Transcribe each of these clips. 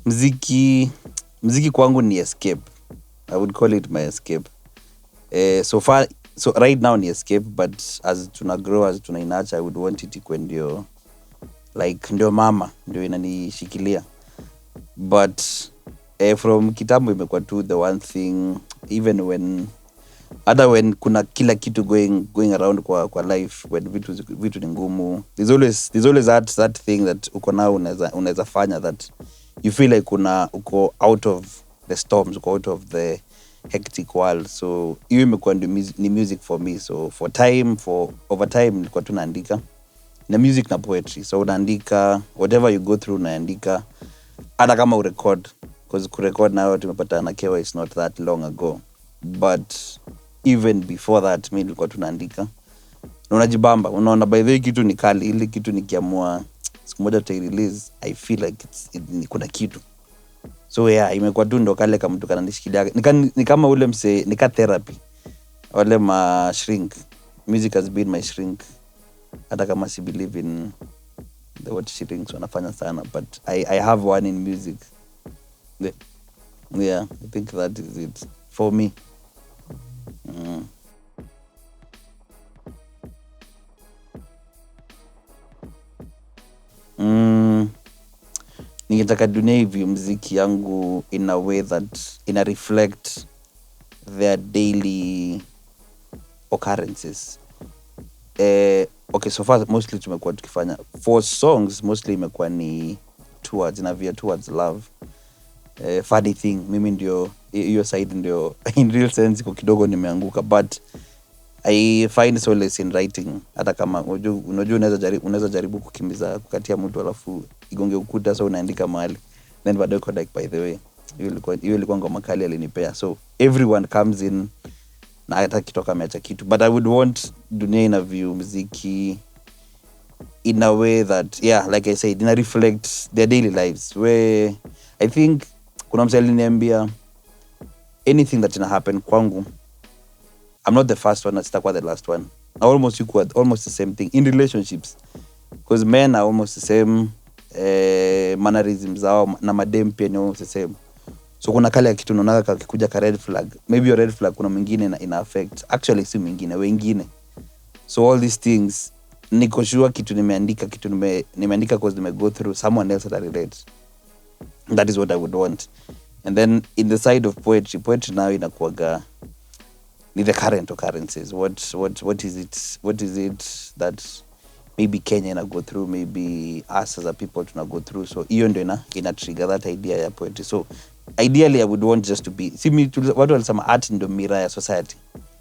Mziki kwangu ni escape. I would call it my escape. So right now ni escape, but as tuna grow, as tuna inacha, I would want it ikuwe ndio like ndio mama ndio inanishikilia. But from kitambo imekuwa tu the one thing, even when kuna kila kitu going around kwa life, when vitu ni ngumu, there's always that thing that uko nao unaweza fanya that you feel like uko out of the storms, uko out of the hectic world. So hiyo imekuwa ni music for me. So over time nilikuwa tu naandika na music na poetry. So unaandika whatever you go through, unaandika hata kama urecord, because kurecord nayo tumepata na kewa is not that long ago. But even before that mimi nilikuwa tunaandika na unajibamba, unaona by the way kitu ni kali, ile kitu nikiamua siku moja tuta release, I feel like kuna kitu. So yeah, imekuwa tu ndo kale kama mtu kananishikilia, ni kama ule mse, nika therapy, wale ma shrink. Music has been my shrink, hata kama si believe in the what shrinks wanafanya sana, but I have one in music. Yeah, I think that is it for me. Ningetaka dunia hivi mziki yangu in a way that ina reflect their daily occurrences. Okay, so far mostly tumekuwa tukifanya for songs, mostly imekuwa ni towards love. Funny thing, mimi ndio hiyo side ndio in real sense kwa kidogo nimeanguka, but I find solace in writing. Hata kama unajua unaweza jaribu kukimbiza kukatia mtu alafu igonge ukuta, so unaandika mahali, then baadaye uko like by the way hiyo ilikuwa ngoma kali alinipea. So everyone comes in na hata kitoka ameacha kitu, but I would want dunia ina view muziki in a way that, yeah, like I said, ina reflect their daily lives, where I think kuna msali aliniambia anything that ina happen kwangu, I'm not the first one, sitakuwa the last one. Almost the same thing in relationships, because men are almost the same, mannerisms zao na madem pia ni almost the same. So kuna kale kitu unaona kakikuja ka red flag, maybe your red flag kuna mwingine ina affect, actually si mwingine, wengine. So all these things niko sure kitu nimeandika because nime go through someone else that I relate. That is what I would want. And then in the side of poetry now inakuaga ni the current occurrences. What is it that maybe Kenya ina go through, maybe us as a people tuna go through. So hiyo ndio ina trigger that idea ya poetry. So ideally I would want just to be, watu walisema art ndio mirror ya society.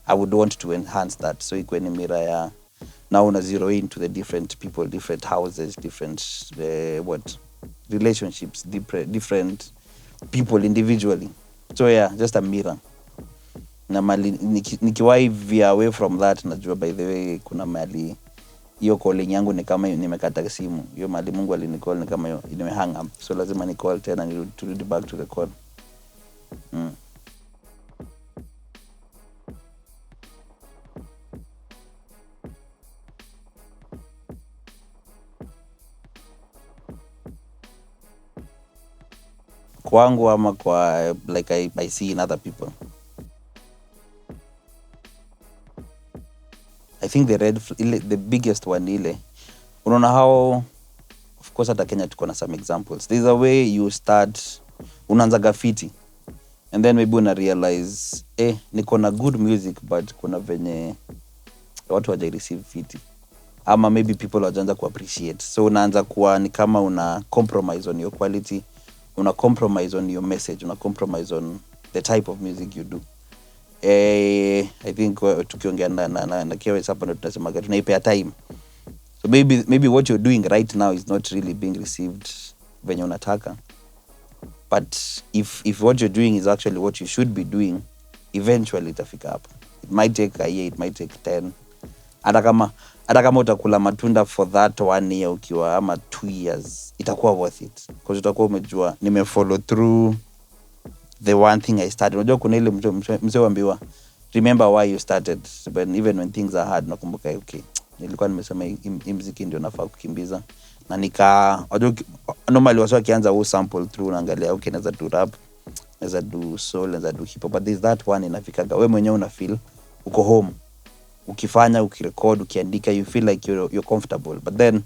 I would want to enhance that, so ikuwe ni mirror ya now una zero into the different people, different houses, different relationships, different people individually. So yeah, just a mirror. Na mali nikiwahi via away from that, najua by the way kuna mali hiyo calling yangu ni kama nimekata simu. Hiyo mali Mungu alinicall ni kama hiyo nime hang up, so lazima ni call tena ni to read back to the call. Kwangu ama kwa like I see in other people, I think the biggest one ile, unaona how, of course hata Kenya tuko na some examples. There's a way you start, unaanza gafiti, and then maybe una realize niko na good music but kuna venye watu hawaja receive fiti, ama maybe people hawajaanza ku appreciate. So unaanza kuwa ni kama una compromise on your quality, una compromise on your message, una compromise on the type of music you do. I think tukiongea na KWS hapa ndo tunasema tunaipea time. So maybe what you're doing right now is not really being received venye unataka, but if what you're doing is actually what you should be doing, eventually itafika hapo. It might take a year, it might take 10. Hata kama utakula matunda for that 1 year ukiwa ama 2 years, itakuwa worth it, because utakuwa umejua nimefollow through the one thing I started. Unajua kuna ile mse waambiwa remember why you started, but even when things are hard nakumbuka okay, nilikuwa nimesema hii mziki ndio nafaa kukimbiza, na normally wasa wakianza huu sample through unaangalia okay, naweza do rap, naweza do soul, naweza do hip hop, but there's that one inafikaga wewe mwenyewe una feel uko home, ukifanya, ukirecord, ukiandika, you feel like you're comfortable, but then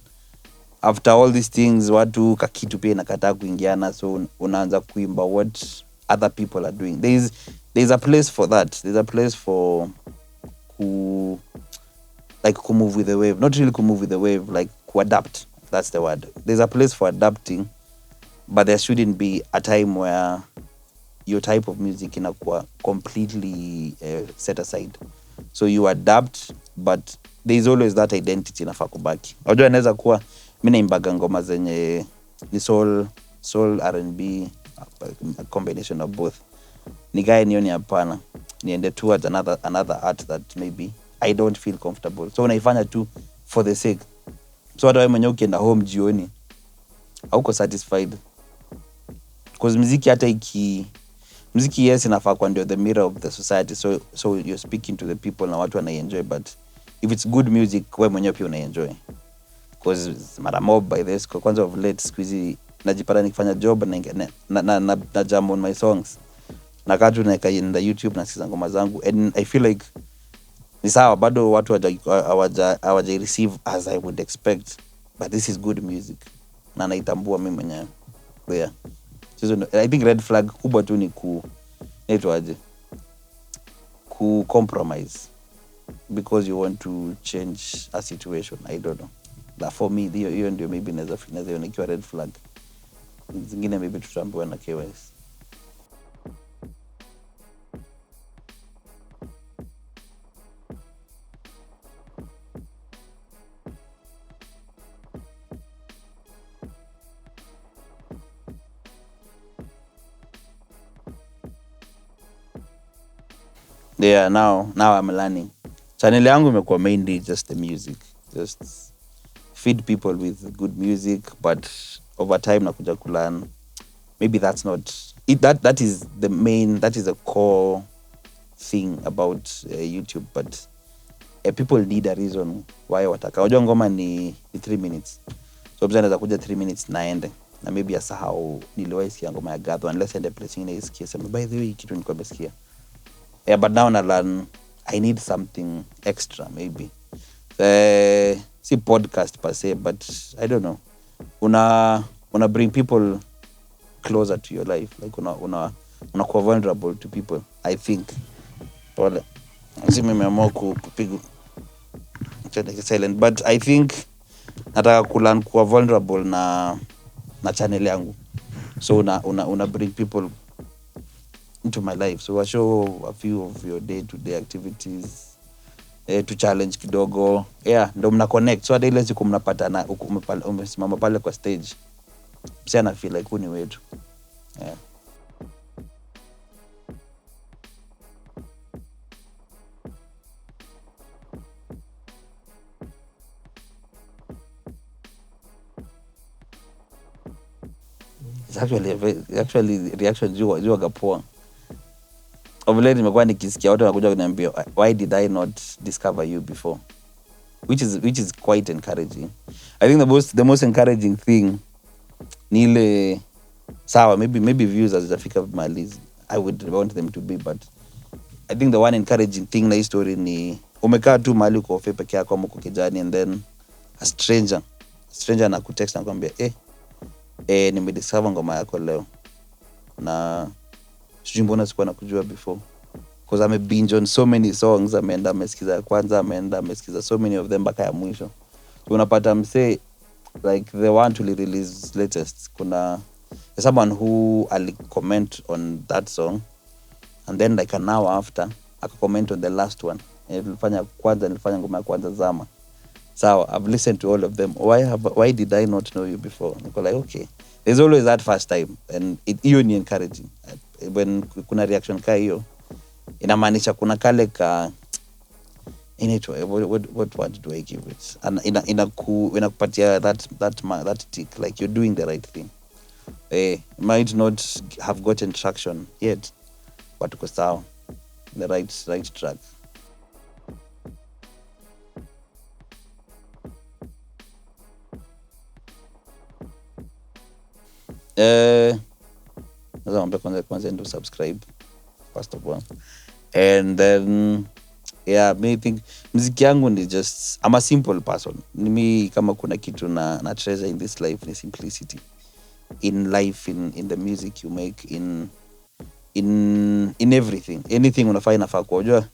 after all these things watu kakitu pia inakataa kuingiana, so unaanza kuimba what other people are doing. There's a place for that. There's a place for like move with the wave, not really move with the wave, like adapt. That's the word. There's a place for adapting, but there shouldn't be a time where your type of music inakuwa completely set aside. So you adapt, but there's always that identity inafaa kubaki. Unajua inaweza kuwa mimi naimbaga ngoma zenye ni soul R&B, a combination of both. Nikae nioni hapana, niende towards another art that maybe I don't feel comfortable, so unaifanya tu for the sake. So hata wewe mwenyewe ukienda home jioni hauko satisfied, because muziki yes inafaa kwa ndio the mirror of the society, so you're speaking to the people na watu wanaenjoy, but if it's good music wewe mwenyewe pia unaenjoy, because mara mob by this kwanza of late squeezy najipata nikifanya job na jam on my songs na katu na kaenda YouTube na sikiza ngoma zangu, and I feel like ni sawa bado watu hawaja receive as I would expect, but this is good music na naitambua mimi mwenyewe. Yeah, so I think red flag kubwa tu ni ku compromise because you want to change a situation. I don't know, but for me hiyo ndio maybe naweza ikiwa red flag. Zingine maybe tutaambiwa na KYS. Yeah, now I'm learning. Channel yangu imekuwa mainly just the music, just feed people with good music, but over time nakuja kulearn maybe that's not it, that is the main, that is the core thing about YouTube, but people need a reason why wataka. Unajua ngoma ni 3 minutes, so mzee anaweza kuja 3 minutes naende na maybe asahau niliwahi sikia ngoma ya Gatho unless ende place nyingine isikie sema by the way kitu nilikuwa nimesikia. Yeah, but now na learn I need something extra maybe. See podcast per se, but I don't know. Una bring people closer to your life, like unakuwa vulnerable to people, I think. Pole. Sisi nimeamua kupiga silent, but I think nataka kulearn kuwa vulnerable na channel yangu. So una bring people into my life, so I show a few of your day-to-day activities, to challenge kidogo, yeah, ndo mna connect. So hata ile siku mnapatana umesimama pale kwa stage, msee na feel like huni wetu. Yeah. Actually reaction juu akapoa. Of late nimekuwa nikisikia watu wanakuja kuniambia why did I not discover you before, which is quite encouraging. I think the most encouraging thing ni ile sawa, maybe views hazijafika mahali I would want them to be, but I think the one encouraging thing na hii story ni umekaa tu mahali uko ofe peke yako ama uko kijani, and then a stranger anakutext na kuambia nimediscover ngoma yako leo na sijui mbona sikuwa nakujua before, because I'm a binge on so many songs. Ameenda amesikiza ya kwanza, ameenda amesikiza so many of them mpaka ya mwisho. So unapata msee like the one to release latest, kuna someone who ali comment on that song and then like an hour after aka comment on the last one. Nilifanya ngoma ya kwanza Zama. So I've listened to all of them. Why did I not know you before? Niko like okay, there's always that first time, and hiyo ni encouraging. When kuna reaction ka hiyo inamaanisha kuna kale ka what word do I give it, and inakupatia that tick like you're doing the right thing. Might not have gotten traction yet, but uko sawa, the right track. Naweza mwambia kwanza ndo subscribe first of all, and then yeah, me think muziki yangu ni just, I'm a simple person. Mi kama kuna kitu na treasure in this life ni simplicity in life, in the music you make, in everything, anything unafaa inafaa kuojua.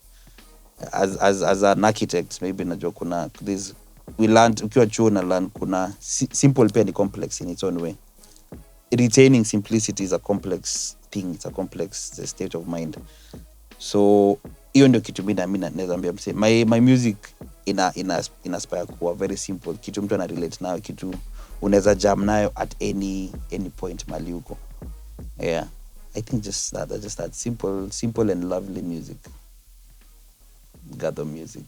As an architect maybe najua kuna this, we learned ukiwa chuo na learn kuna simple pia ni complex in its own way. Retaining simplicity is a complex thing, it's a complex state of mind. So hiyo ndio kitu mimi naweza ambia mse, my music inaspire kuwa very simple, kitu mtu ana relate nayo, kitu unaweza jam nayo at any point mali huko. Yeah, I think just that simple and lovely music. Gatho music.